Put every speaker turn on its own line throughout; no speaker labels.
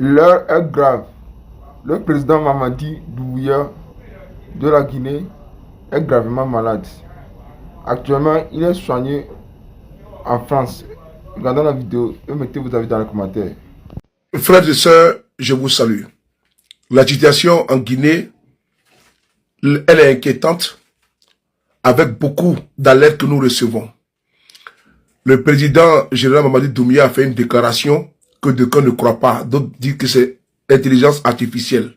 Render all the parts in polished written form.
L'heure est grave. Le président Mamadi Doumbouya de la Guinée est gravement malade. Actuellement, il est soigné en France. Regardez la vidéo et mettez vos avis dans les commentaires.
Frères et sœurs, je vous salue. La situation en Guinée, elle est inquiétante avec beaucoup d'alertes que nous recevons. Le président général Mamadi Doumbouya a fait une déclaration que d'aucuns ne croient pas. D'autres disent que c'est intelligence artificielle.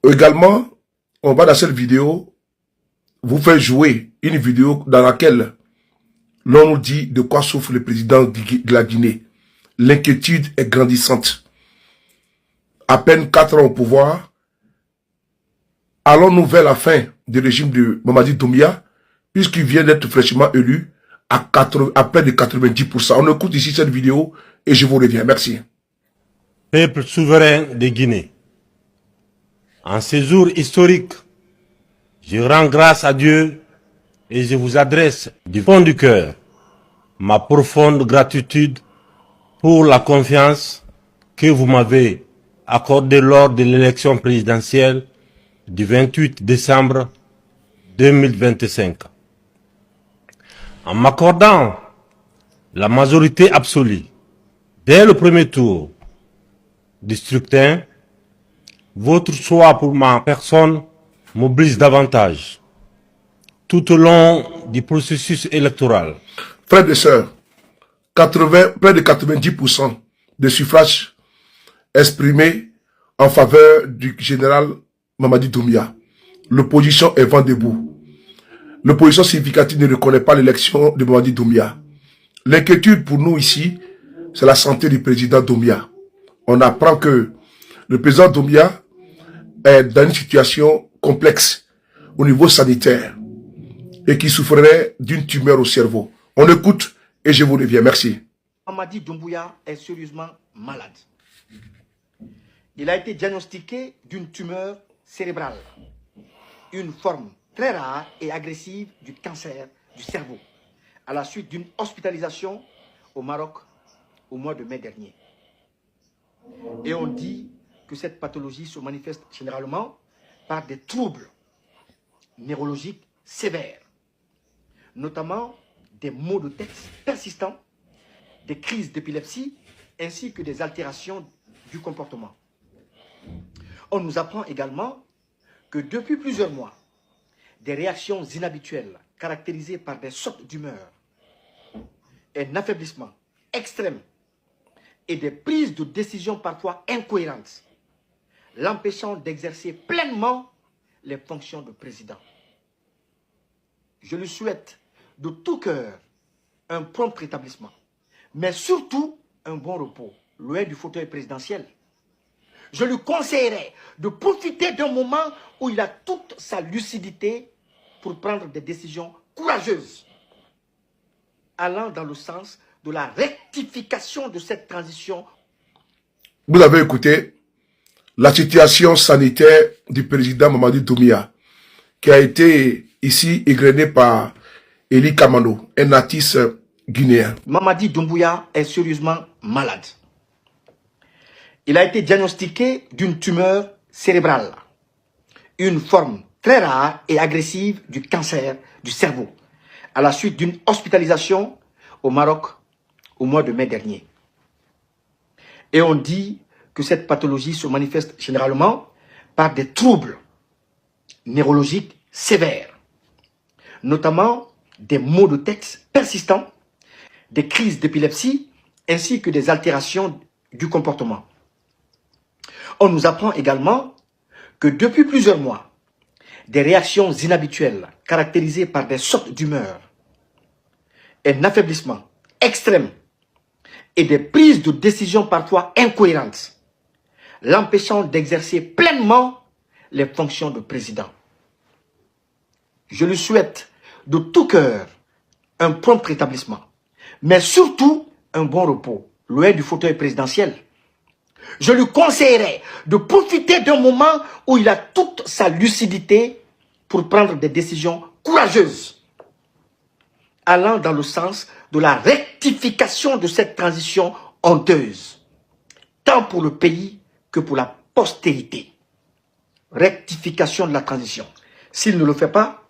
Également, on va dans cette vidéo vous faire jouer une vidéo dans laquelle l'on nous dit de quoi souffre le président de la Guinée. L'inquiétude est grandissante. À peine 4 ans au pouvoir, allons-nous vers la fin du régime de Mamadi Doumbouya, puisqu'il vient d'être fraîchement élu à près de 90%. On écoute ici cette vidéo et je vous reviens. Merci.
Peuple souverain de Guinée, en ces jours historiques, je rends grâce à Dieu et je vous adresse du fond du cœur ma profonde gratitude pour la confiance que vous m'avez accordée lors de l'élection présidentielle du 28 décembre 2025. En m'accordant la majorité absolue dès le premier tour du scrutin, votre choix pour ma personne m'oblige davantage tout au long du processus électoral.
Frères et sœurs, près de 90% de suffrages exprimés en faveur du général Mamadi Doumbouya. L'opposition est vent debout. L'opposition significative ne reconnaît pas l'élection de Mamadi Doumbouya. L'inquiétude pour nous ici, c'est la santé du président Doumbouya. On apprend que le président Doumbouya est dans une situation complexe au niveau sanitaire et qui souffrirait d'une tumeur au cerveau. On écoute et je vous reviens. Merci.
Mamadi Doumbouya est sérieusement malade. Il a été diagnostiqué d'une tumeur cérébrale, une forme très rare et agressive du cancer du cerveau, à la suite d'une hospitalisation au Maroc au mois de mai dernier. Et on dit que cette pathologie se manifeste généralement par des troubles neurologiques sévères, notamment des maux de tête persistants, des crises d'épilepsie, ainsi que des altérations du comportement. On nous apprend également que depuis plusieurs mois, des réactions inhabituelles caractérisées par des sautes d'humeur, un affaiblissement extrême et des prises de décision parfois incohérentes, l'empêchant d'exercer pleinement les fonctions de président. Je lui souhaite de tout cœur un prompt rétablissement, mais surtout un bon repos, loin du fauteuil présidentiel. Je lui conseillerais de profiter d'un moment où il a toute sa lucidité pour prendre des décisions courageuses, allant dans le sens de la rectification de cette transition.
Vous avez écouté la situation sanitaire du président Mamadi Doumbouya, qui a été ici égrené par Eli Kamano, un artiste guinéen.
Mamadi Doumbouya est sérieusement malade. Il a été diagnostiqué d'une tumeur cérébrale, une forme très rare et agressive du cancer du cerveau, à la suite d'une hospitalisation au Maroc au mois de mai dernier. Et on dit que cette pathologie se manifeste généralement par des troubles neurologiques sévères, notamment des maux de tête persistants, des crises d'épilepsie, ainsi que des altérations du comportement. On nous apprend également que depuis plusieurs mois, des réactions inhabituelles caractérisées par des sautes d'humeur, un affaiblissement extrême et des prises de décision parfois incohérentes, l'empêchant d'exercer pleinement les fonctions de président. Je lui souhaite de tout cœur un prompt rétablissement, mais surtout un bon repos, loin du fauteuil présidentiel. Je lui conseillerais de profiter d'un moment où il a toute sa lucidité pour prendre des décisions courageuses, allant dans le sens de la rectification de cette transition honteuse. tant pour le pays que pour la postérité. Rectification de la transition. S'il ne le fait pas,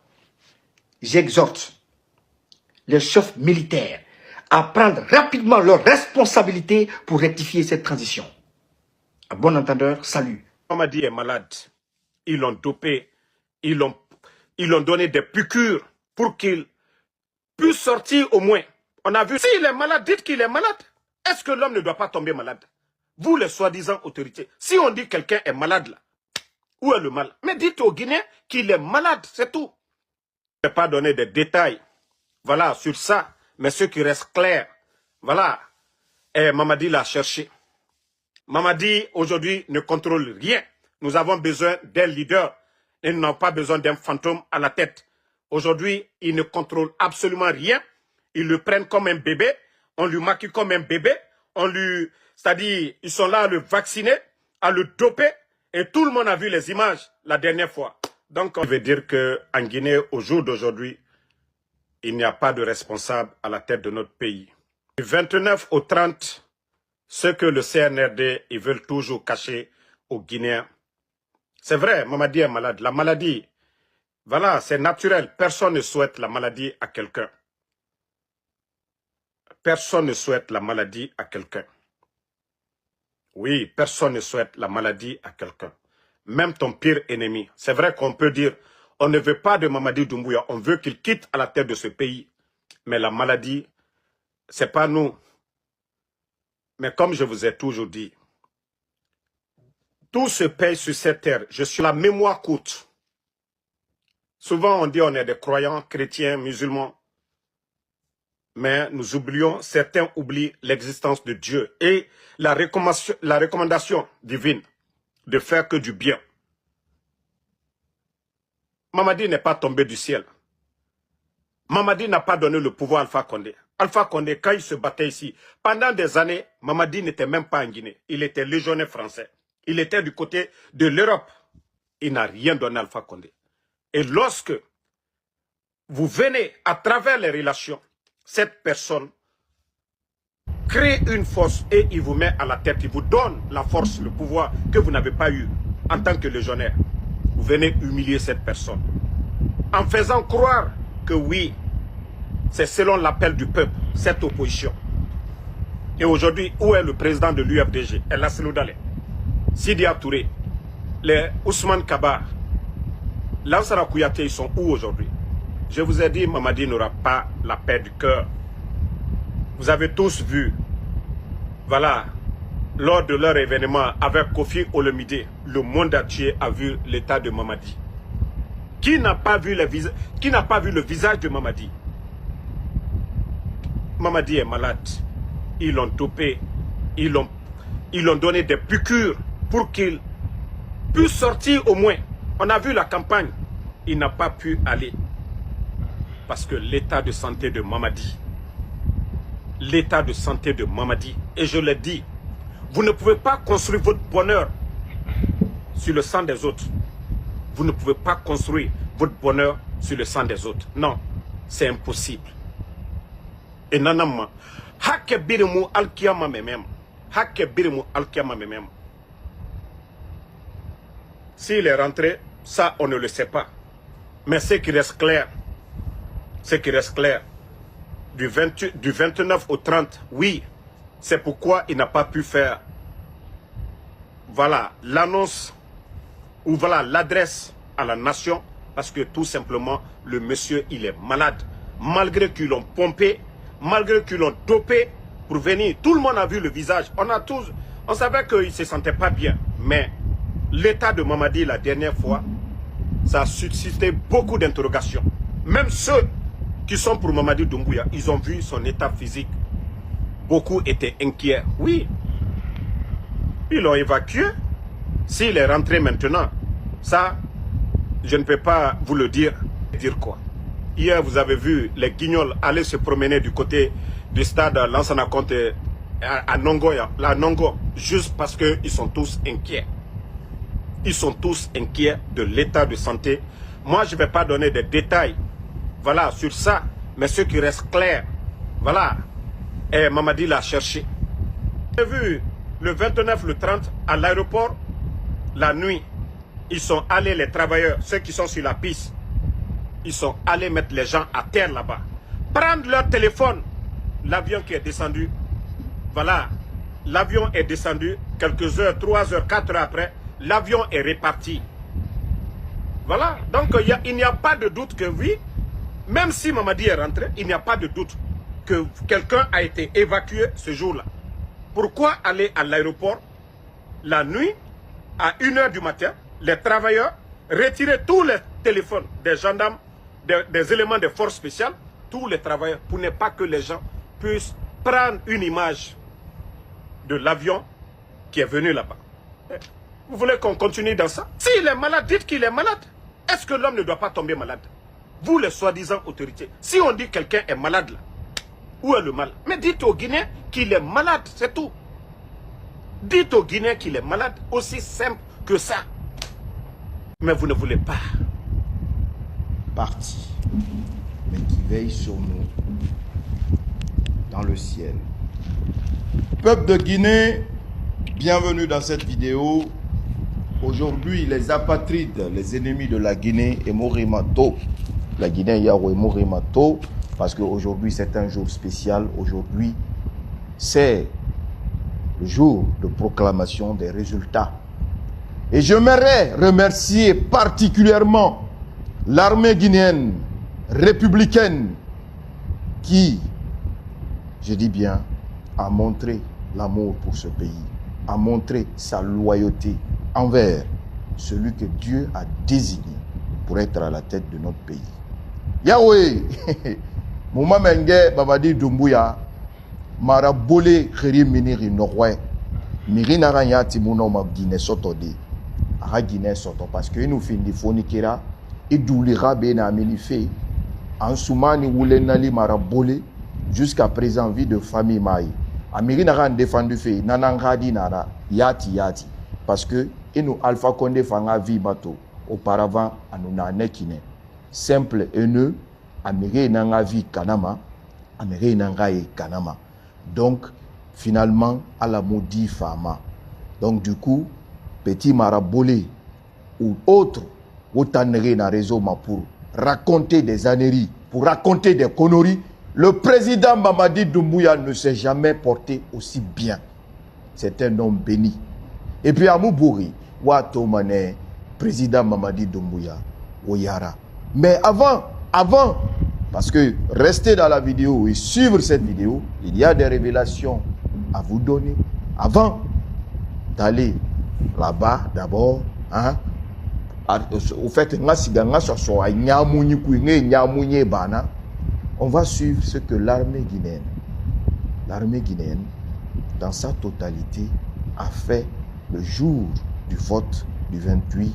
j'exhorte les chefs militaires à prendre rapidement leurs responsabilités pour rectifier cette transition. À bon entendeur, salut.
Mamadi est malade. Ils l'ont dopé. Ils l'ont donné des piqûres pour qu'il puisse sortir au moins. On a vu, s'il est malade, dites qu'il est malade. Est-ce que l'homme ne doit pas tomber malade? Vous, les soi-disant autorités, si on dit que quelqu'un est malade là, où est le mal? Mais dites aux Guinéens qu'il est malade, c'est tout. Je ne vais pas donner des détails, voilà, sur ça, mais ce qui reste clair, voilà, et Mamadi l'a cherché. Mamadi, aujourd'hui, ne contrôle rien. Nous avons besoin d'un leader. Et nous n'avons pas besoin d'un fantôme à la tête. Aujourd'hui, il ne contrôle absolument rien. Ils le prennent comme un bébé. On lui maquille comme un bébé. C'est-à-dire, ils sont là à le vacciner, à le doper. Et tout le monde a vu les images la dernière fois. Donc, on veut dire qu'en Guinée, au jour d'aujourd'hui, il n'y a pas de responsable à la tête de notre pays. Du 29 au 30, ce que le CNRD, ils veulent toujours cacher aux Guinéens. C'est vrai, Mamadi est malade. La maladie, voilà, c'est naturel. Personne ne souhaite la maladie à quelqu'un. Personne ne souhaite la maladie à quelqu'un. Oui, personne ne souhaite la maladie à quelqu'un. Même ton pire ennemi. C'est vrai qu'on peut dire, on ne veut pas de Mamadi Doumbouya, on veut qu'il quitte à la tête de ce pays. Mais la maladie, c'est pas nous. Mais comme je vous ai toujours dit, tout se paye sur cette terre. Je suis la mémoire courte. Souvent on dit on est des croyants, chrétiens, musulmans. Mais nous oublions, certains oublient l'existence de Dieu et la recommandation divine de faire que du bien. Mamadi n'est pas tombé du ciel. Mamadi n'a pas donné le pouvoir à Alpha Condé. Alpha Condé, quand il se battait ici, pendant des années, Mamadi n'était même pas en Guinée. Il était légionnaire français. Il était du côté de l'Europe. Il n'a rien donné à Alpha Condé. Et lorsque vous venez à travers les relations, cette personne crée une force et il vous met à la tête, il vous donne la force, le pouvoir que vous n'avez pas eu en tant que légionnaire. Vous venez humilier cette personne en faisant croire que oui, c'est selon l'appel du peuple, cette opposition. Et aujourd'hui, où est le président de l'UFDG? El Asselou Dale, Sidia Touré, les Ousmane Kabar, Lansana Kouyaté, ils sont où aujourd'hui? Je vous ai dit, Mamadi n'aura pas la paix du cœur. Vous avez tous vu, voilà, lors de leur événement avec Kofi Olomide, le monde entier a vu l'état de Mamadi. Qui n'a pas vu le visage de Mamadi? Mamadi est malade. Ils l'ont dopé. Ils l'ont donné des piqûres pour qu'il puisse sortir au moins. On a vu la campagne. Il n'a pas pu aller. Parce que l'état de santé de Mamadi, et je l'ai dit, vous ne pouvez pas construire votre bonheur sur le sang des autres. Vous ne pouvez pas construire votre bonheur sur le sang des autres. Non, c'est impossible. Et nanama, hakke birimu alkiyama memem. Hakke birimu alkiyama memem. S'il est rentré, ça on ne le sait pas. Mais ce qui reste clair, du 29 au 30, oui, c'est pourquoi il n'a pas pu faire, voilà, l'annonce, ou voilà, l'adresse à la nation, parce que tout simplement, le monsieur, il est malade. Malgré qu'ils l'ont pompé, malgré qu'ils l'ont dopé pour venir, tout le monde a vu le visage. On savait qu'il ne se sentait pas bien, mais l'état de Mamadi la dernière fois, ça a suscité beaucoup d'interrogations. Même ceux qui sont pour Mamadi Doumbouya, ils ont vu son état physique. Beaucoup étaient inquiets. Oui, ils l'ont évacué. S'il est rentré maintenant, ça, je ne peux pas vous le dire. Dire quoi? Hier, vous avez vu les guignols aller se promener du côté du stade Lansana Conte à Nongoya, la Nongo, juste parce qu'ils sont tous inquiets. Ils sont tous inquiets de l'état de santé. Moi, je ne vais pas donner des détails, voilà, sur ça, mais ce qui reste clair, voilà, et Mamadi l'a cherché. J'ai vu le 29, le 30, à l'aéroport, la nuit, ils sont allés, les travailleurs, ceux qui sont sur la piste, ils sont allés mettre les gens à terre là-bas. Prendre leur téléphone. L'avion qui est descendu, voilà, l'avion est descendu quelques heures, 3 heures, 4 heures après, l'avion est reparti. Voilà, donc il n'y a pas de doute que oui, même si Mamadi est rentré, il n'y a pas de doute que quelqu'un a été évacué ce jour-là. Pourquoi aller à l'aéroport la nuit, à 1 h du matin, les travailleurs, retirer tous les téléphones des gendarmes, des éléments de force spéciales, tous les travailleurs, pour ne pas que les gens puissent prendre une image de l'avion qui est venu là-bas. Vous voulez qu'on continue dans ça? S'il est malade, dites qu'il est malade. Est-ce que l'homme ne doit pas tomber malade? Vous, les soi-disant autorités, si on dit que quelqu'un est malade là, où est le mal? Mais dites aux Guinéens qu'il est malade, c'est tout. Dites aux Guinéens qu'il est malade, aussi simple que ça. Mais vous ne voulez pas.
Parti, mais qui veille sur nous dans le ciel. Peuple de Guinée, bienvenue dans cette vidéo. Aujourd'hui, les apatrides, les ennemis de la Guinée, et Morimato. La Guinée, Yahweh Morimato, parce qu'aujourd'hui, c'est un jour spécial. Aujourd'hui, c'est le jour de proclamation des résultats. Et j'aimerais remercier particulièrement l'armée guinéenne républicaine qui, je dis bien, a montré l'amour pour ce pays, a montré sa loyauté envers celui que Dieu a désigné pour être à la tête de notre pays. Yahweh, Mouma Menge Babadi Doumbouya, Marabole Kheri Miniri Norway, Mirina Ranyati Mounoma Guinée Sotode, Ara Guinée Soto, parce que nous finissons Fonikera, et Doulira Bena Amenife, en Soumani Woulenali Marabole, jusqu'à présent, vie de famille Maï. Amirina Ran défendu fait, Nanangadi Nara, Yati. Parce que, et nous Alpha Condé Fanga vie bateau, auparavant, à nous n'anekine. Simple haineux, Amiré Nanga vie Kanama, Amiré Nanga et Kanama. Donc, finalement, à la maudit Fama. Donc, du coup, petit Marabolé ou autre, autant dans le réseau pour raconter des âneries, pour raconter des conneries, le président Mamadi Doumbouya ne s'est jamais porté aussi bien. C'est un homme béni. Et puis à Moubouri, Watomane, président Mamadi Doumbouya, Oyara. Mais avant, parce que restez dans la vidéo et suivre cette vidéo, il y a des révélations à vous donner. Avant d'aller là-bas, d'abord, hein, au fait, on va suivre ce que l'armée guinéenne, dans sa totalité, a fait le jour du vote du 28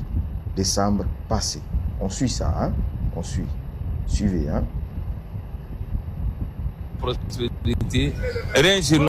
décembre passé. On suit ça, hein? On suit. Suivez, hein?
Prospérité, rien sur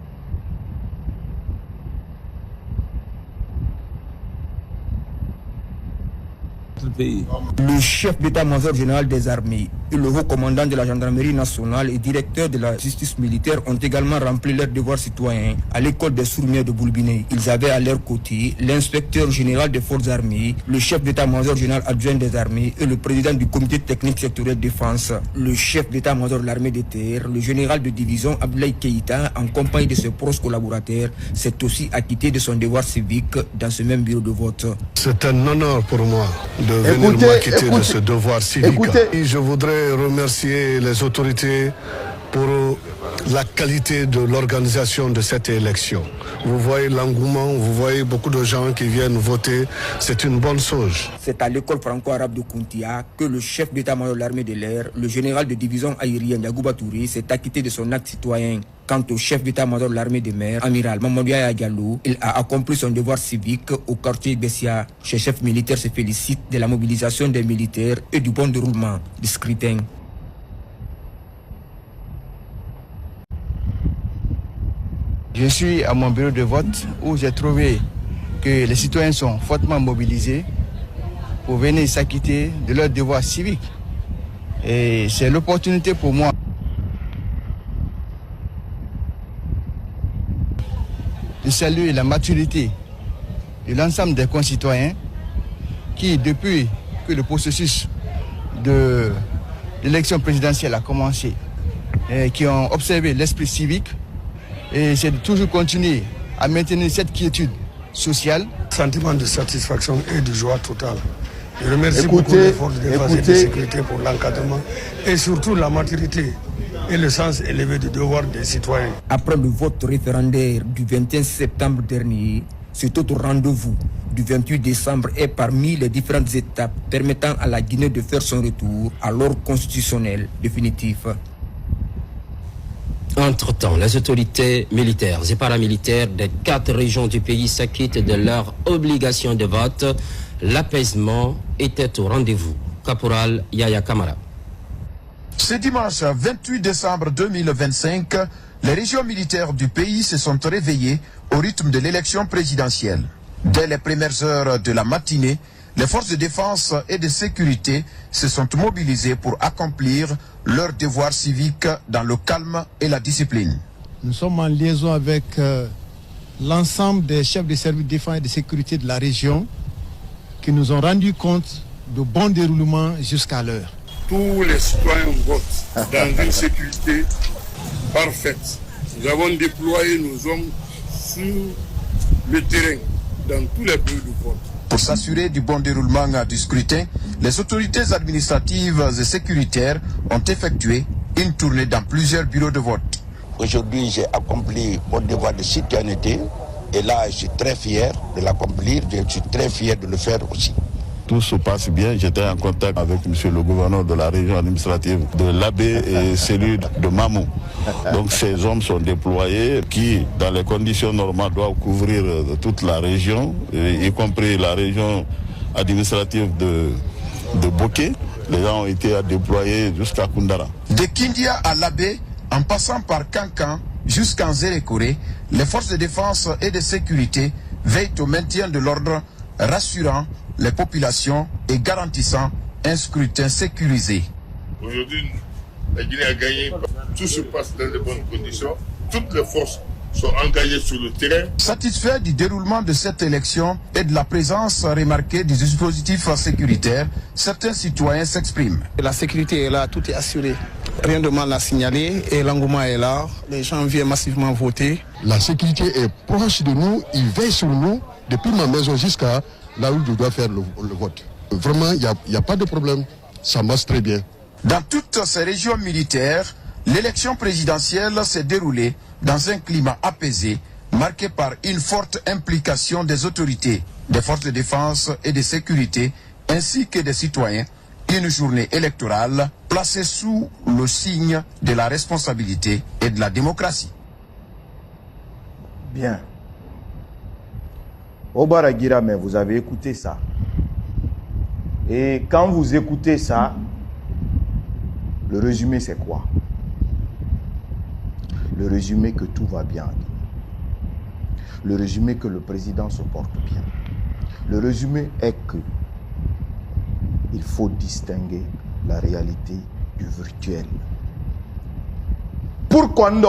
pays.
Le chef d'état-major général des armées et le haut commandant de la gendarmerie nationale et directeur de la justice militaire ont également rempli leurs devoirs citoyens à l'école des sourmiers de Boulbiné. Ils avaient à leur côté l'inspecteur général des forces armées, le chef d'état-major général adjoint des armées et le président du comité technique sectoriel défense. Le chef d'état-major de l'armée de terre, le général de division Abdoulaye Keïta, en compagnie de ses proches collaborateurs, s'est aussi acquitté de son devoir civique dans ce même bureau de vote.
C'est un honneur pour moi de venir m'acquitter de ce devoir civique. Et je voudrais remercier les autorités pour la qualité de l'organisation de cette élection. Vous voyez l'engouement, vous voyez beaucoup de gens qui viennent voter, c'est une bonne chose.
C'est à l'école franco-arabe de Kountia que le chef d'état-major de l'armée de l'air, le général de division aérienne Yagouba Touré, s'est acquitté de son acte citoyen. Quant au chef d'état-major de l'armée de mer, amiral Mamadou Yaya Diallo, il a accompli son devoir civique au quartier Bessia. Ce chef militaire se félicite de la mobilisation des militaires et du bon déroulement du scrutin.
Je suis à mon bureau de vote où j'ai trouvé que les citoyens sont fortement mobilisés pour venir s'acquitter de leurs devoirs civiques. Et c'est l'opportunité pour moi de saluer la maturité de l'ensemble des concitoyens qui, depuis que le processus de l'élection présidentielle a commencé, qui ont observé l'esprit civique, et c'est de toujours continuer à maintenir cette quiétude sociale.
Sentiment de satisfaction et de joie totale. Je remercie beaucoup les forces de défense et de sécurité pour l'encadrement et surtout la maturité et le sens élevé du devoir des citoyens.
Après le vote référendaire du 21 septembre dernier, cet autre rendez-vous du 28 décembre est parmi les différentes étapes permettant à la Guinée de faire son retour à l'ordre constitutionnel définitif.
Entre-temps, les autorités militaires et paramilitaires des 4 régions du pays s'acquittent de leur obligation de vote. L'apaisement était au rendez-vous. Caporal Yaya Kamara.
Ce dimanche 28 décembre 2025, les régions militaires du pays se sont réveillées au rythme de l'élection présidentielle. Dès les premières heures de la matinée, les forces de défense et de sécurité se sont mobilisées pour accomplir leur devoir civique dans le calme et la discipline.
Nous sommes en liaison avec l'ensemble des chefs de services de défense et de sécurité de la région qui nous ont rendu compte du bon déroulement jusqu'à l'heure.
Tous les citoyens votent dans une sécurité parfaite. Nous avons déployé nos hommes sur le terrain dans tous les bureaux de vote.
Pour s'assurer du bon déroulement du scrutin, les autorités administratives et sécuritaires ont effectué une tournée dans plusieurs bureaux de vote.
Aujourd'hui, j'ai accompli mon devoir de citoyenneté et là, je suis très fier de l'accomplir, je suis très fier de le faire aussi.
Tout se passe bien. J'étais en contact avec monsieur le gouverneur de la région administrative de l'Abbé et celui de Mamou. Donc ces hommes sont déployés qui, dans les conditions normales, doivent couvrir toute la région, y compris la région administrative de Boké. Les gens ont été déployés jusqu'à Koundara.
De Kindia à l'Abbé, en passant par Kankan jusqu'en Zérékoré, les forces de défense et de sécurité veillent au maintien de l'ordre, rassurant les populations et garantissant un scrutin sécurisé.
Aujourd'hui, la Guinée a gagné. Tout se passe dans de bonnes conditions. Toutes les forces sont engagées sur le terrain.
Satisfait du déroulement de cette élection et de la présence remarquée du dispositif sécuritaire, certains citoyens s'expriment.
La sécurité est là, tout est assuré. Rien de mal à signaler et l'engouement est là. Les gens viennent massivement voter.
La sécurité est proche de nous, ils veillent sur nous depuis ma maison jusqu'à là où je dois faire le vote. Vraiment, il n'y a pas de problème. Ça marche très bien.
Dans toutes ces régions militaires, l'élection présidentielle s'est déroulée dans un climat apaisé, marqué par une forte implication des autorités, des forces de défense et de sécurité, ainsi que des citoyens. Une journée électorale placée sous le signe de la responsabilité et de la démocratie.
Bien. Obaragira, mais vous avez écouté ça. Et quand vous écoutez ça, le résumé c'est quoi? Le résumé que tout va bien. Le résumé que le président se porte bien. Le résumé est que il faut distinguer la réalité du virtuel. Pourquoi nous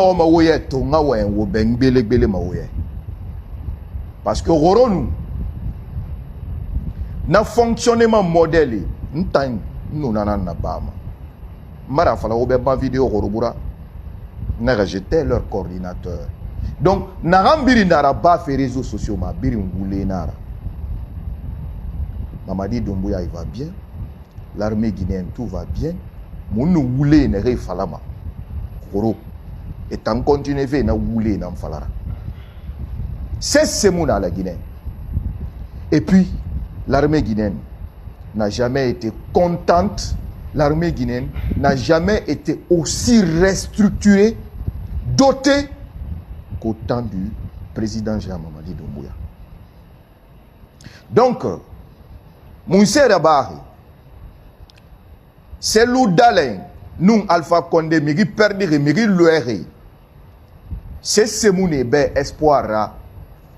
parce que nous na fonctionnement modèle nous n'en pas. Mara fala obe ba vidéo horobura na j'étais leur coordinateur. Donc na rambiri ndara ba fait réseaux sociaux ma biri ngule nara. Mamadi Doumbouya il va bien. L'armée guinéenne tout va bien. Mon wule ne re falama. Horo et tant continuer fait na wule na falara. C'est ce monde à la Guinée. Et puis l'armée guinéenne n'a jamais été contente. L'armée guinéenne n'a jamais été aussi restructurée, dotée qu'au temps du président Jean-Mamadi Doumbouya. Donc, Moussé Rabari, c'est l'oudalen, nous Alpha Condé, miri perdre, miri loere. C'est ce monde espoir.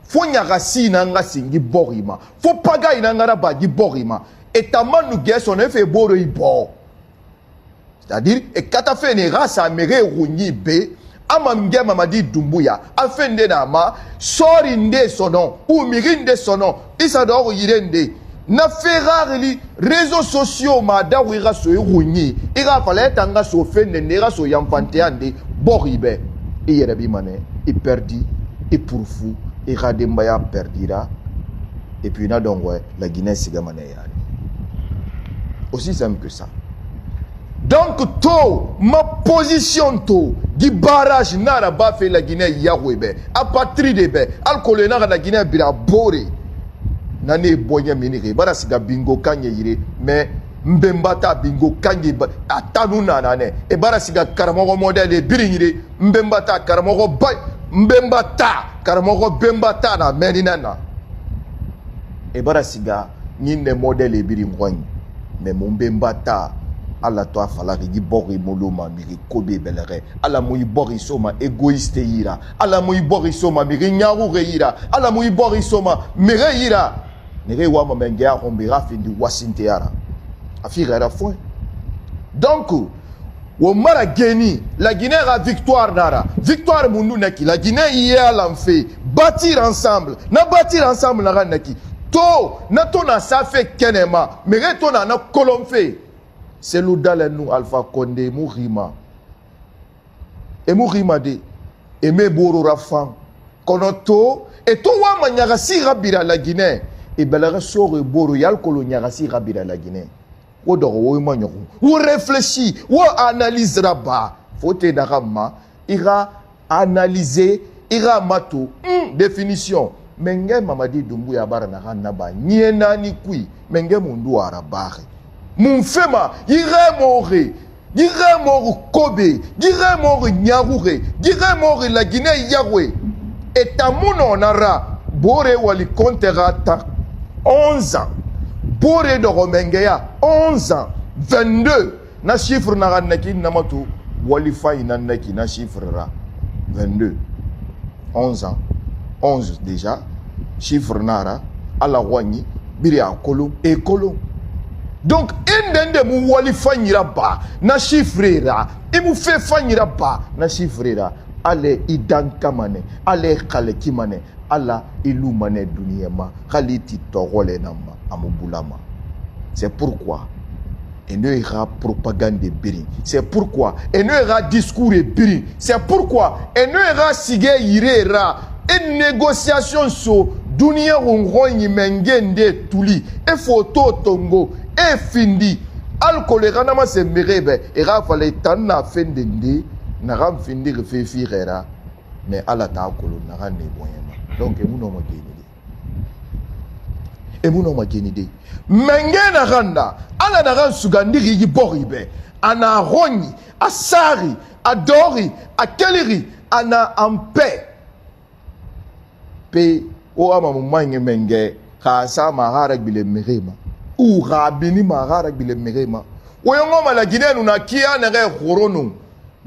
Faut nyagasi nanga singi borima. Faut paga inangara bagi borima. Et taman nous guess on fait boro ibo. C'est-à-dire, et quand tu fais une race à méré rougni B, Amamge Mamadi Doumbouya, afende na ma, sorinde sonon, ou mirinde sonon, isador yirende. Na ferrari li réseaux sociaux ma da wira so iruni, ira fallait tanga so fende nera so yamfante ande, boribe, yerebi mané, i perdi, i pourfou, i radembaya perdira, et puis na donc ouais, la Guinée siga mané yari. Aussi simple que ça. Donc, ma position, du barrage, n'a pas fait la Guinée Yahweh, à patrie de bé, alcool n'a la Guinée bira boré. Nane boya minire, barasiga bingo kanye yire, mais mbembata bingo kanye atanu nanane, et barasiga karamogo modèle biringire, mbembata karamogo bay, mbembata karamogo bembata na meninana. Et barasiga nine modèle biringwany, mais mon mbembata. Ala toi fala ki bori moloma miri kobe belere ala moyi bori soma égoïste ira ala moyi bori soma miri nyaru reira ala moyi bori soma mire ira nere wa menge a rombira findi wasinte yara afira ra fond. Donc wo mara geni la Guinée a victoire nara victoire mundu neki la Guinée hier l'enfait bâtir ensemble na neki to na to na sa fait kenema mire to na kolomfe. C'est l'oudalenu Alpha Condé Mourima. Et Mourima de Aimé Boro Rafan. Konoto et to wa manyagasi rabira la Guinée. Et belara sore Boro yal kolonyagasi rabira la Guinée. Wo doro wo manyo. Wo réfléchit, wo analyse raba. Fote darama ira analyser, ira mato. Définition. Menge Mamadi Doumbouya barana naba. Niena ni kui. Menge mundu arabare. Mon fema, ire mort Kobe, ire mort Nyaroure, ire mort la Guinée Yahweh. Et ta mon nara, Bore wali kontera ta 11 ans. Bore de Romengeya, 11 ans, 22. Na chiffre nara neki namatu, wali fayi na neki na chiffre ra. 22. 11 ans. 11 déjà. Chiffre nara, ala wani, biri a kolon, et kolon. Donc, indende mu wali fanyira ba na chiffrera, et mu fait fanyira ba na chiffrera, ale idanka mane, ale khaleki mane, ala ilu mane duniyema, khaliti torole nama, amubulama. C'est pourquoi, et ne ira propagande de biri. C'est pourquoi, et ne ira discours de biri. C'est pourquoi, et ne ira sige irera, et négociation so, dunia rongonyi mengende tuli, et photo tongo, et findi alcool ranama se merebe et rafale tanna fendende naram findi refefi rera mais ala ta kolo nara ne boyema donc emuno ma genide menge na randa ala naran sugandiri yi boribe ana roni asari adori akeliri ana ampe pe o ama mmange menge ka sa mahara bile merema ou rabini marara bile merema oyongo la Guinée nous na kia nere khorono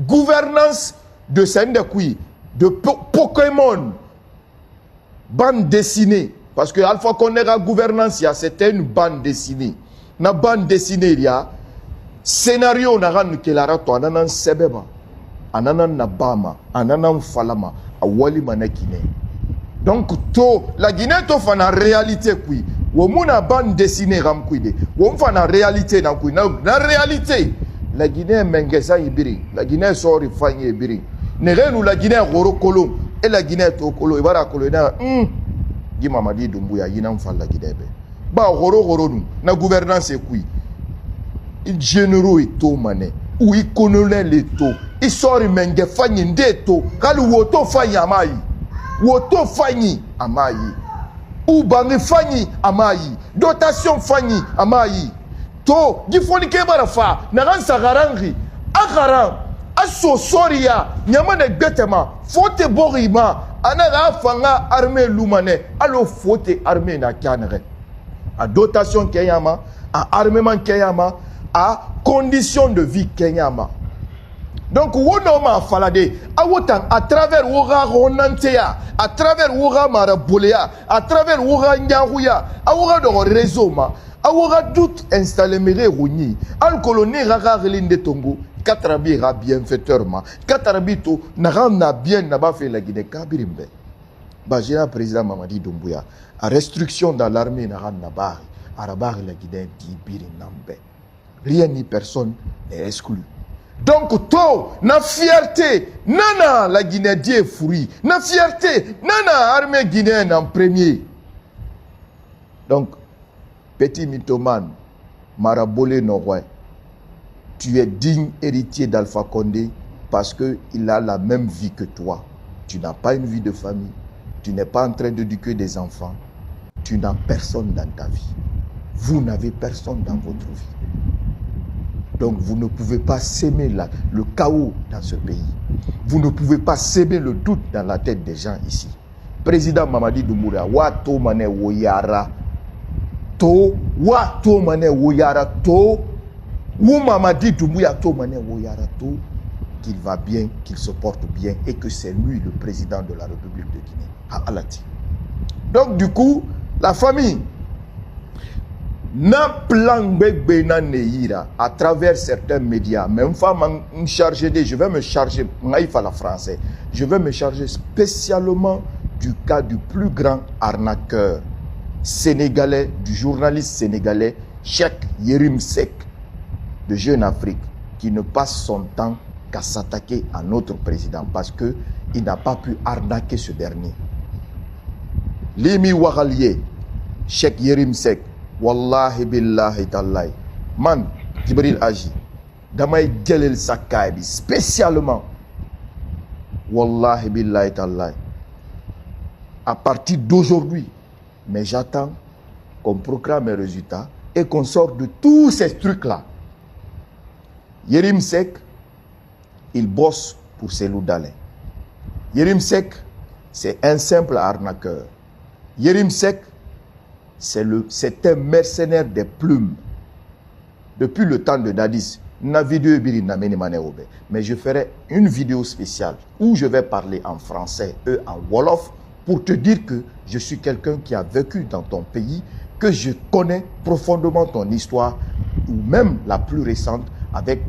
gouvernance de Sendekui de Pokémon bande dessinée parce que Alpha Condé a gouvernance ya c'était une bande dessinée na bande dessinée ya scénario na ran kelara to ananan sebeba ananan nabama ananan falama awali manakine. Donc to la Guinée to fa na réalité kui wo muna bande dessinée ram kuide wo fa na réalité na kui na réalité la Guinée mengesa ibiri la Guinée sori fanye ibiri ne renu la Guinée goro kolon et la Guinée to kolo e bara kolo na gi Mamadi Doumbouya yina mfa la Guinée be ba goro nu na gouvernance kui il généraux et to mané ou il connaît les to il sori menge fanye ndeto kalu woto fanye amayi woto fanyi amayi ou bangi fanyi amayi dotation fanyi amayi to gifoni kebara fa naran sagarangi agaran aso soria nyamane betema fote borima anaga fanga armée lumane alo fote armée na kanere a dotation kenyama a armement kenyama a condition de vie kenyama. Donc, wonoma falade, à travers Wora Ronantea, à travers Wora Marabolea, à travers Wora Nyarouya, à Wora de réseau, à Wora doute installé Méré Rouni, al coloné Rara Relinde Tongo, Katarabi ira bienfaiteur ma. Katarabi to na bien n'a fait la Guinée Kabirimbe. Bajira président Mamadi Doumbouya. A restriction dans l'armée n'a nabari. Arabar la Guinée di birinambe. Rien ni personne n'est exclu. Donc, to, na fierté, nana la Guinée die fourri, na fierté, nana armée guinéenne en premier. Donc, petit mythomane, Marabolé Norway, tu es digne héritier d'Alpha Condé parce qu'il a la même vie que toi. Tu n'as pas une vie de famille, tu n'es pas en train d'éduquer des enfants, tu n'as personne dans ta vie. Vous n'avez personne dans votre vie. Donc vous ne pouvez pas s'aimer le chaos dans ce pays. Vous ne pouvez pas s'aimer le doute dans la tête des gens ici. Président Mamadi Doumbouya, wato mane woyara to, wato mane woyara to, ou Mamadi Doumbouya to mane woyara to, qu'il va bien, qu'il se porte bien et que c'est lui le président de la République de Guinée. À Alati. Donc du coup, la famille na plan bébé na neira à travers certains médias, même femme chargé je vais me charger, la français, je vais me charger spécialement du cas du plus grand arnaqueur sénégalais, du journaliste sénégalais Cheikh Yérim Seck de Jeune Afrique, qui ne passe son temps qu'à s'attaquer à notre président parce que il n'a pas pu arnaquer ce dernier. Limi Waralié, Cheikh Yérim Seck, wallahi billahi tallahi, man Djibril Agi, damay djelel sakay bi spécialement, wallahi billahi tallahi, à partir d'aujourd'hui, mais j'attends qu'on proclame les résultats et qu'on sorte de tous ces trucs-là. Yérim Seck, il bosse pour ses loups d'Alain. Yérim Seck, c'est un simple arnaqueur. Yérim Seck, c'est un mercenaire des plumes. Depuis le temps de Dadis, mais je ferai une vidéo spéciale où je vais parler en français et en Wolof pour te dire que je suis quelqu'un qui a vécu dans ton pays, que je connais profondément ton histoire, ou même la plus récente avec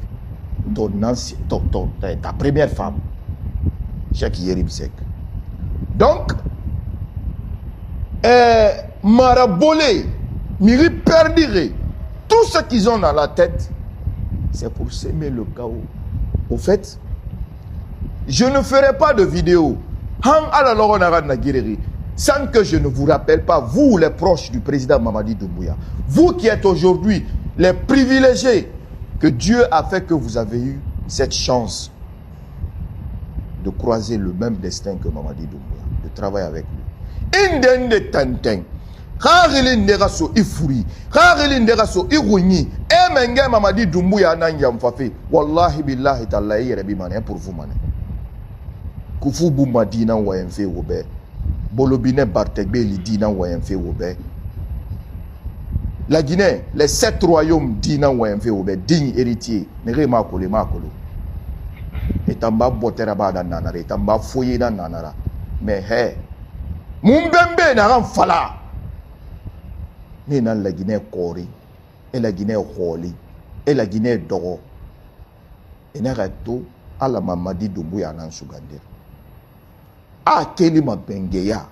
ta première femme, Cheikh Yérim Seck. Donc, Marabolé, Miri Perdire, tout ce qu'ils ont dans la tête, c'est pour s'aimer le chaos. Au fait, je ne ferai pas de vidéo sans que je ne vous rappelle pas, vous les proches du président Mamadi Doumbouya, vous qui êtes aujourd'hui les privilégiés, que Dieu a fait que vous avez eu cette chance de croiser le même destin que Mamadi Doumbouya, de travailler avec lui. Indende tanteng, khagili ndega so ifuri, khagili ndega so irunyi, emenge Mamadi Doumbouya nanya mfafe, wallahi billahi tallahi rebi mané pour vous mané. Kufu Bouma dina wayenfe wobe, Bolobine Bartegbe li dina wayenfe wobe. La Guinée, les 7 royaumes dina wayenfe wobe, digne héritier, nere makolo makolo. Et tamba botera bada nanara, et tamba foye na nanara. Mais hey, Mumbembe na ran fala. Ni nan la Guinée kori, et la Guinée holi, et la Guinée doro. Et na reto ala Mamadi Doumbouya nan Sougandé. A kelima bengeya,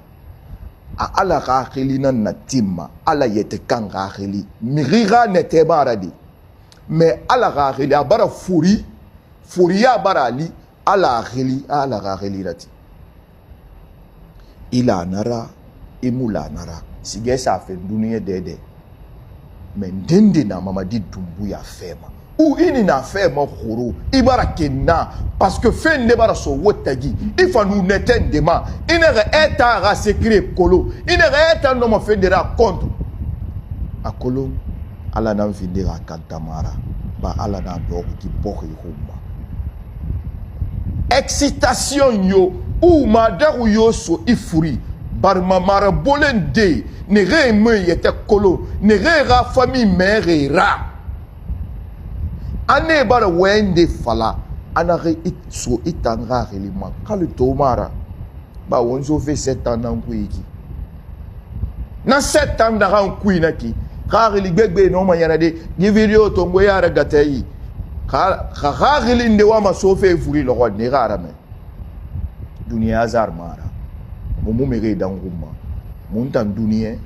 a ala rakhili nan natima, ala yete kan rakhili, miriga nete baradi. Mais ala rakhili abara furi, furia barali, ala rakhili rati. Ila nara, imula nara. Sige sa fe dunia dede. Mais ndende na Mamadi Doumbouya fema. Ou ini na fema khuru, ibara kenna, parce que fin de bara so wotagi, il faut nous n'éteindre ma, il n'est pas à s'écrire colo, il n'est pas à fédéral contre. A colo, ala na fédéral kantamara, ba ala na dog qui porte rumba. Excitation yo, ou madaru yo so ifuri, bar mamara bolende, ne re me yete colo, ne re ra famille mère ra. Ane bara wende fala, anare itso itanga relima, kalu tomara, ba wonzo fait 7 ans dans kuiki. Na 7 ans dans kuinaki, car li gbegbe no ma yana de, ni video tombo yara gatei. khagili ndewa masofe furi lo ne garame dunia azar mara mumu mege danguma muntan dunia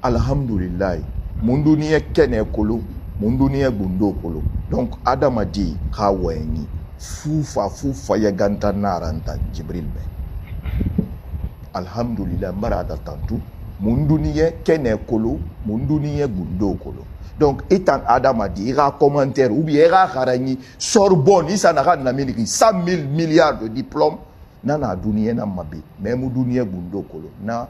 alhamdulillah mun dunia kene kolo mun dunia gundo kolo donc adamadi khaweni fufa ya ganta naranta jibril be alhamdulillah marada tantu mun dunia kene kolo mun dunia gundo kolo donc étant adamadi ira commentaire ou bien ira kharani Sorbonne isa na kan namini 100 000 milliards de diplômes nana dunia na mabe même dunia gundo kolo na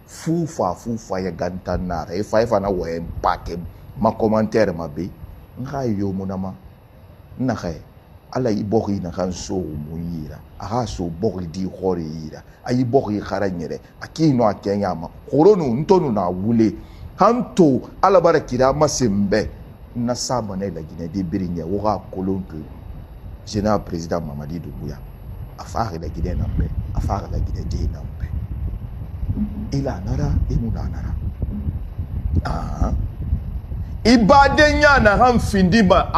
fufa ya ganta nara e fa na wa empake ma commentaire mabe nga yo monama na khay ala ibori na kan so muyira aha so bori di khore yira ayi bori kharanyere akino akenyama khoronu ntonu na wule hanto ala barakira masembe na saba na la Guinée de Birigne wora kolonke général président Mamadi Doumbouya affaire la Guinée nambe affaire la Guinée de nambe ila nara imuna nara ah ibadenya na hamfindima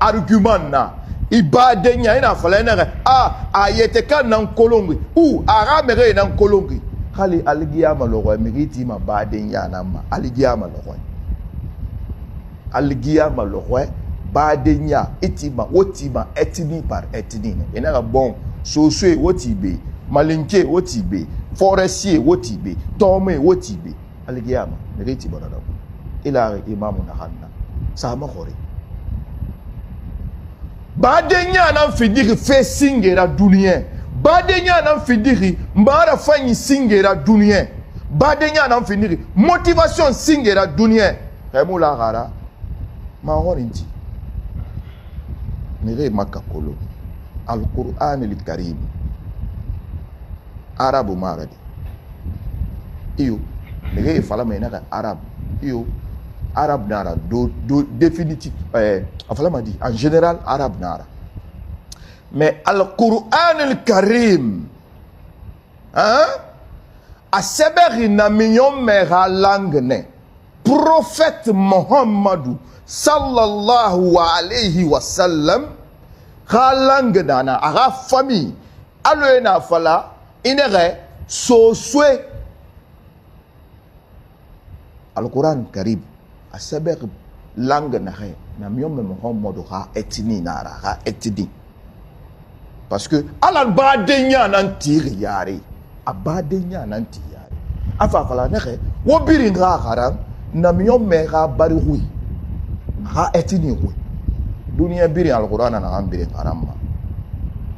argument na ibadenya ina falena ayete kan nan kolongi ou aramere nan kolongi khali algiyama logo miriti ma badenya na ma algiyama logo badenya etima otima etini par etini ina bon sosue wotibe malinke wotibe forestier wotibe tome wotibe algiyama miriti bonada ila imamu na hanna sama khore badenya na fidiri fe singera dunia badenya na fidiri mbara fanyi singera dunia badenya na fidiri motivation singera dunia remula gara ma horinti mere makakolo al-Qur'an al-Karim arabu maradi iyo mere fala mena arabu iyo arabe nara do définitif afala dit en général arabe nara mais al-Qur'an al-Karim a seberi na minyon mera langne prophète Muhammadu sallallahu alayhi wa sallam langue nana ara famille alo na fala inere so soué al-Qur'an al-Karim a saber langue na miyome Muhammadu ha etini nara ha etini parce que alal badenya nan tiri yari abadenya nan tiri yari afa fala nexe wo biringa haram na miyome ha bari hui ha etini hui dunia biri al-Qur'an na ambiri haram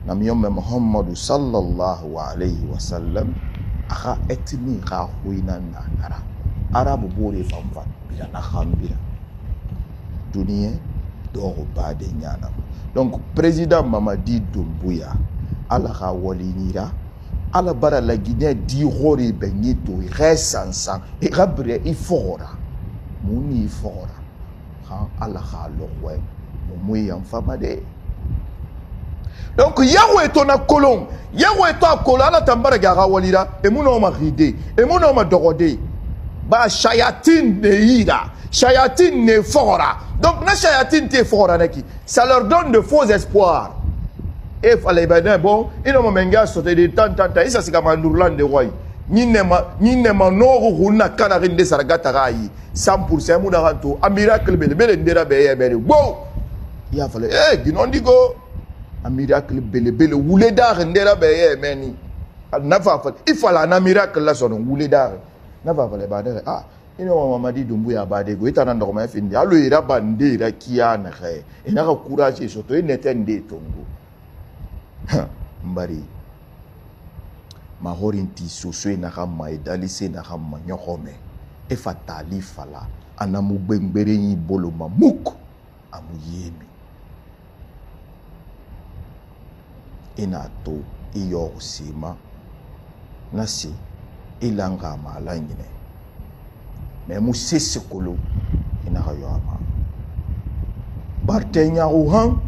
na miyome Muhammadu sallallahu alayhi wa sallam ha etini ha hui nan nara arabu bore famfa bila na khambira dunia doro bade nyana donc président Mamadi Doumbouya ala khawalinira ala bara la Guinée di hori benito resansan e rabre ifora muni ifora ha ala khalokwe mumuya mfamade donc yawe to na kolon yawe to kolon ala tambara ga khawalira e muno ma ride e muno ma dogode ba shayatin ne ira shayatin ne fora donc na shayatin te fora neki ça leur donne de faux espoirs et fallait ben bon ils ont menga sauté de tant ça c'est comme Nourland de roi ni ne ma no runa kana rinde saragata rai 100% mu daranto a miracle bele ndera be bon il a fallu ginondigo a miracle bele wule dar ndera be meni na fa il fallait un miracle là son wule dar na va fallait ba ino Mamadi Doumbouya bade go itana ndo ma findi alo ira bande ira kiana khe ina ka courage soto inetende tongo mbari ma horinti soso ina ka ma idalise na ka ma nyokome e fatali fala ana mu gbembere yin bolo mamuk amuyemi ina to iyo sima nasi ilanga malangine mais mu sese kolo ina ka yama Bartenya Wuhan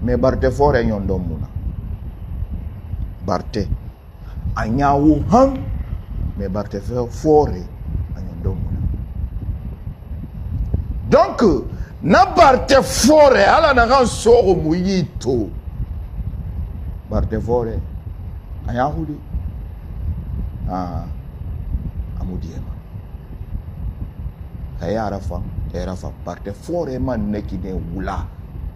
mais Barte fore nyondo muna Barte anya Wuhan mais Barte fore nyondo muna
Donc, na barte fore ala na kan soro muyito. Barte fore ayahudi amudiema. Kaya arafa barte fore man nekine wula.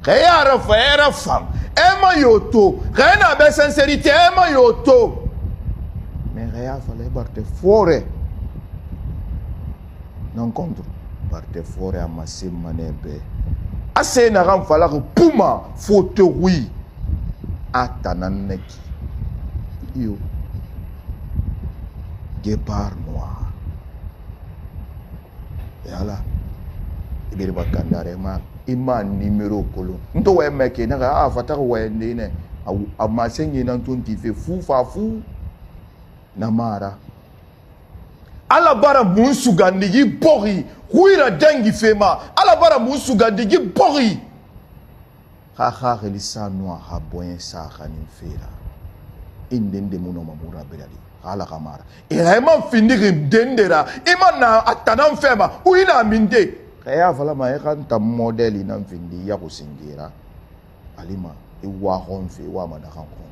Kaya arafa ema yoto. Kaya na be sincérité ema yoto. Mais kaya fallait barte fore. Non contre. Barte fore amassé manebe. Assez na ram fala puma faute oui. Atananeki. Yo. Guépard noir. Et là, il est bakandare ma ima numéro kolo. Nto we meke na ga fataka we ndine. Amasengi na ntonti fe fu fa fu na mara. Ala bara munsu gandigi bori. Huira dengi fema. Ala bara munsu gandigi bori. Haha relisa noa haboyen sa khanin fera. Indende muno mamura belali. Ala kamara. Irema finiri dendera. Ima na atanan fema. Uina minde. Kaya vala ma ekanta modeli na mfindi ya kusingira. Alima iwa honfe wa madakanko.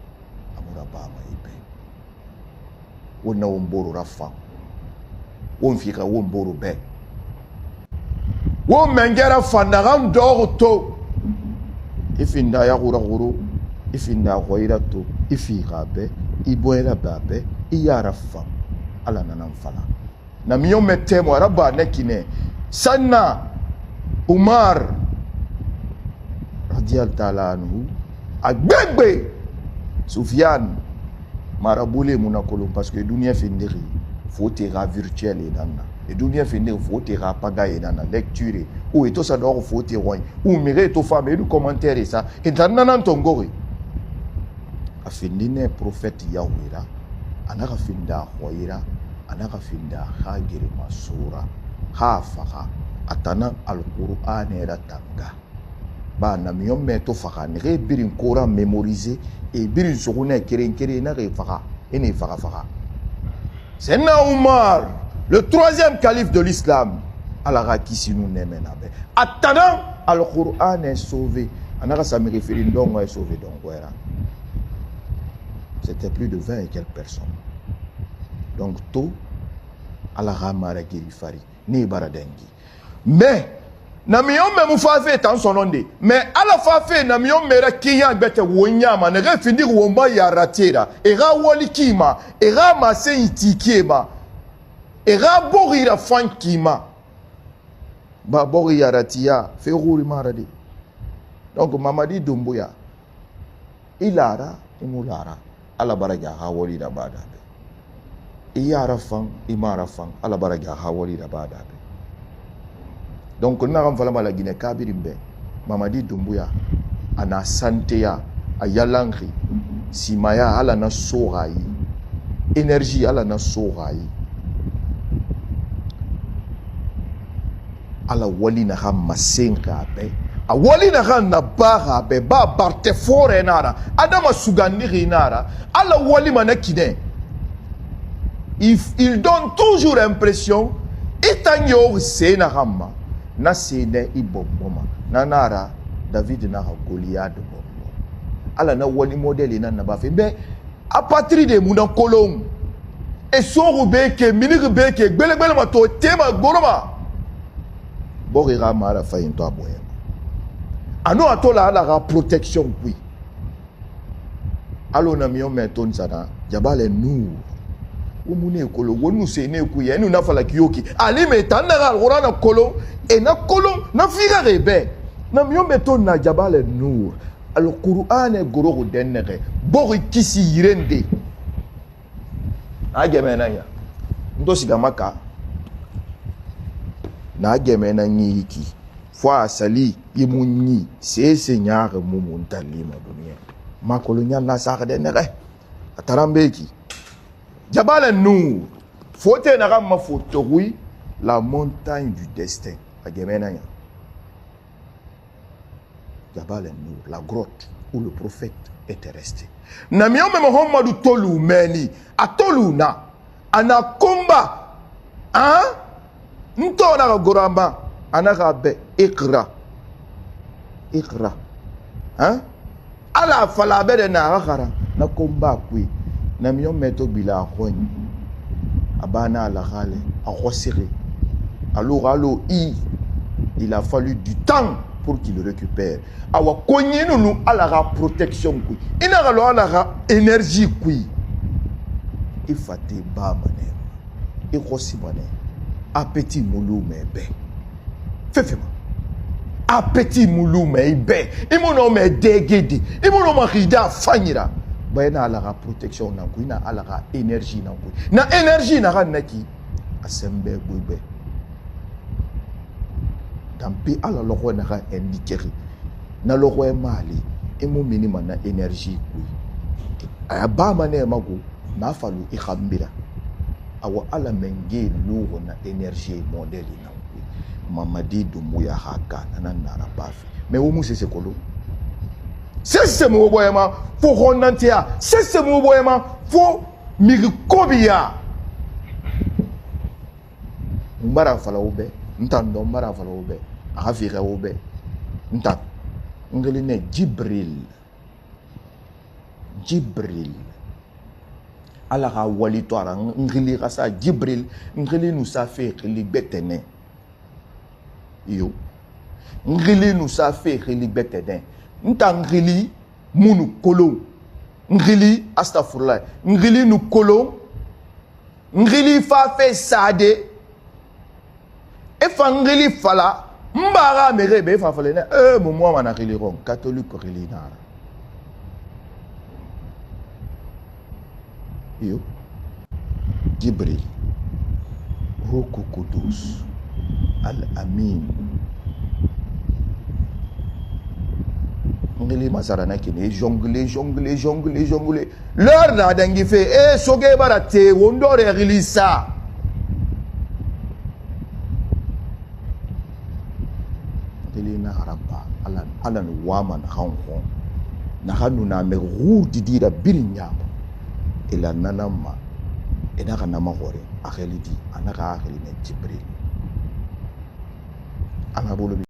Amura bama ipe. Wona womboro rafa. Wonfika womboro be. Won mengera fandaram dorto. Ifinda ya guru ifinda khoira to ifika be iboera babe iyara fam ala nanam fala na miyo metemo araba nekine sanna Umar radiyallahu ta'ala anhu agbegbe Soufiane marabule munakolo parce que dunia findiri faut terra virtuel et nana et dunia findiri faut terra paga et nana lecture ou eto ça doit faut terroin ou mire to femme et du commentaire et ça et nana tongori afindine prophète Yahweh anaka finda khoira anaka finda khagiri masura hafaha atana al-Qur'an era tanga ba na miyome to faka ne birin Qur'an mémoriser et birin sogune keren na faka ene faka c'est Omar le troisième calife de l'islam ala qui nous nemenabe atana al-Qur'an est sauvé anaka samiri firindongo est sauvé donc voilà. C'était plus de 20 et quelques personnes. Donc, tout à la ramara girifari, ni baradengi. Mais, namion me moufafe tant son nom. Mais à la fafe, namion mera kiyan bete wonyama, ne refindi womba ya ratera, era wolikima, era masse itikema, era borira fankima. Ba bori ya ratia, fe rouri maradi. Donc, Mamadi Doumbouya, ilara, imulara. Ala baraja hawali da bada be iyara fan imara fan ala baraja hawali da bada be donc na ram fala mala Guinée kabirimbe Mamadi Doumbouya ana santé ya ayalangri simaya ala na sorai énergie ala na sorai ala wali na ham masenga be awali na kan na bara be ba barte fore nara adama sugandiri nara ala wali manakine il donne toujours l'impression etanyo se na ramma na sene ibomoma na nara David na Goliath bombo ala na wali modèle na ba fe be à partir de muna kolon e so beke minir beke gbele ma to tema goroma borira mara fa into aboye. Ano atola la protection oui. Alo na miyo meton sana jabale nur. Umune kolo wonu se ne ku ye nu na fala kiyoki. Ali metanda ga alquran kolo e na kolo na figa rebe. Na miyo meton na jabale nur. Alquran e goro denere. Bori kisi yirende. Ageme na ya. Ndo sigamaka. Na ageme na nyiki. Fois sali imunyi c'est nyare mumuntalima dunia makolonya na sakade nere atarambeki jabal nur fote na ma photo oui la montagne du destin agemena ya jabal nur la grotte où le prophète était resté na miome Muhammadu tolu meni atoluna anakomba hein ntona goramba
anaka be ikra hein ala fala be de na khara na komba kwi na miyo meto bila khoni abana ala khale a khosiri alors il a fallu du temps pour qu'il récupère awa konyi nous ala ga protection kwi ina ga lo ala ga énergie kwi ifate ba mané e khosi mané appétit moulou mebe fefema appétit moulou mebe imono me degedi imono ma khida fanyira bayna ala ga protection na kwi na ala ga énergie na kwi na énergie na ga naki asembe bube tampi ala loko na ga indikeri na loko e mali e mo minima na énergie kwi aya ba mané mago na falu i khambira awa ala menge logo na énergie modèle na kwi Mamadi Doumbouya haka na nara bafi mais wo musi se kolo sese mo boyema fo honantia sese mo boyema fo mirikobia mbara fala obe ntando mbara fala obe afira obe nta ngeli ne Jibril ala ka wali toara ngili kasa Jibril ngili nous a fait khili betene yo ngili nous a fait khili betene nta ngili munu kolo ngili astaghfirullah ngili nu kolo ngili fa fe sade e fa ngili fala mbara merebe fa fala ne mo mo mana ngili ron catholique ngili nara yo Jibril Ruhu Kudus Al-Amin ngeli masarana kine jongle l'heure na dangi fe soge barate wondore rilisa ngeli na haraba ala no wama na hanko na hanu na me ru didira birinyama ila nanama ina kana mahore akhelidi anaka akheli ne Jibril ana bolo